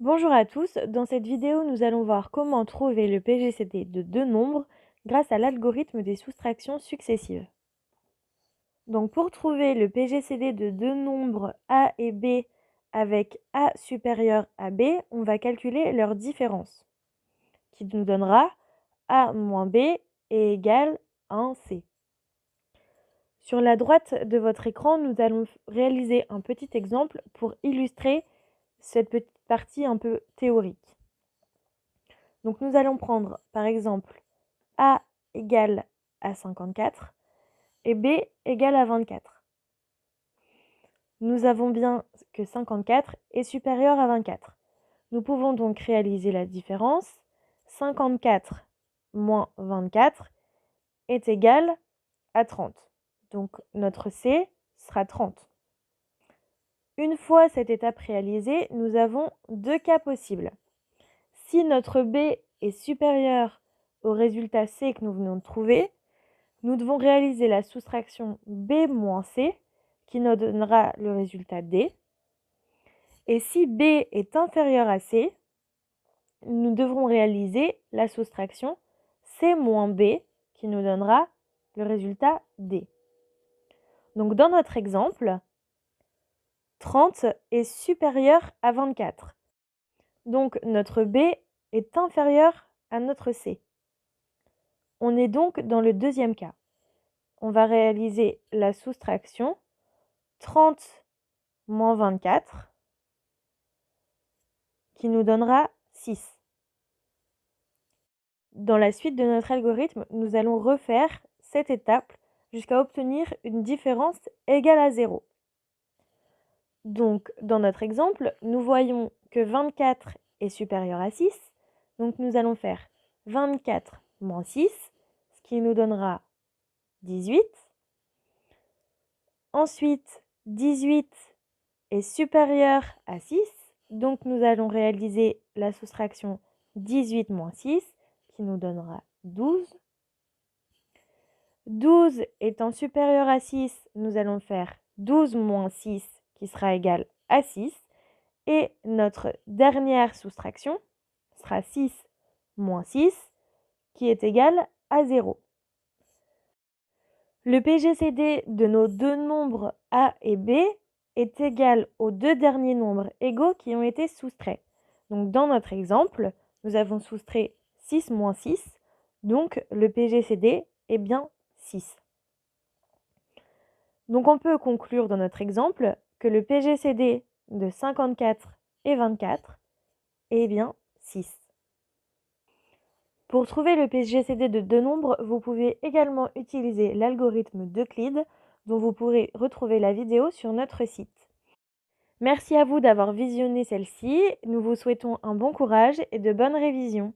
Bonjour à tous, dans cette vidéo nous allons voir comment trouver le PGCD de deux nombres grâce à l'algorithme des soustractions successives. Donc pour trouver le PGCD de deux nombres A et B avec A supérieur à B, on va calculer leur différence, qui nous donnera A moins B est égal à 1C. Sur la droite de votre écran, nous allons réaliser un petit exemple pour illustrer cette petite partie un peu théorique. Donc nous allons prendre par exemple A égale à 54 et B égale à 24. Nous avons bien que 54 est supérieur à 24. Nous pouvons donc réaliser la différence. 54 moins 24 est égal à 30. Donc notre C sera 30. Une fois cette étape réalisée, nous avons deux cas possibles. Si notre B est supérieur au résultat C que nous venons de trouver, nous devons réaliser la soustraction B moins C qui nous donnera le résultat D. Et si B est inférieur à C, nous devrons réaliser la soustraction C moins B qui nous donnera le résultat D. Donc dans notre exemple, 30 est supérieur à 24. Donc notre B est inférieur à notre C. On est donc dans le deuxième cas. On va réaliser la soustraction 30 moins 24 qui nous donnera 6. Dans la suite de notre algorithme, nous allons refaire cette étape jusqu'à obtenir une différence égale à 0. Donc, dans notre exemple, nous voyons que 24 est supérieur à 6. Donc, nous allons faire 24 moins 6, ce qui nous donnera 18. Ensuite, 18 est supérieur à 6. Donc, nous allons réaliser la soustraction 18 moins 6, qui nous donnera 12. 12 étant supérieur à 6, nous allons faire 12 moins 6 qui sera égal à 6. Et notre dernière soustraction sera 6 moins 6 qui est égal à 0. Le PGCD de nos deux nombres A et B est égal aux deux derniers nombres égaux qui ont été soustraits. Donc dans notre exemple, nous avons soustrait 6 moins 6, donc le PGCD est bien 6. Donc on peut conclure dans notre exemple que le PGCD de 54 et 24 est bien 6. Pour trouver le PGCD de deux nombres, vous pouvez également utiliser l'algorithme d'Euclide dont vous pourrez retrouver la vidéo sur notre site. Merci à vous d'avoir visionné celle-ci, nous vous souhaitons un bon courage et de bonnes révisions.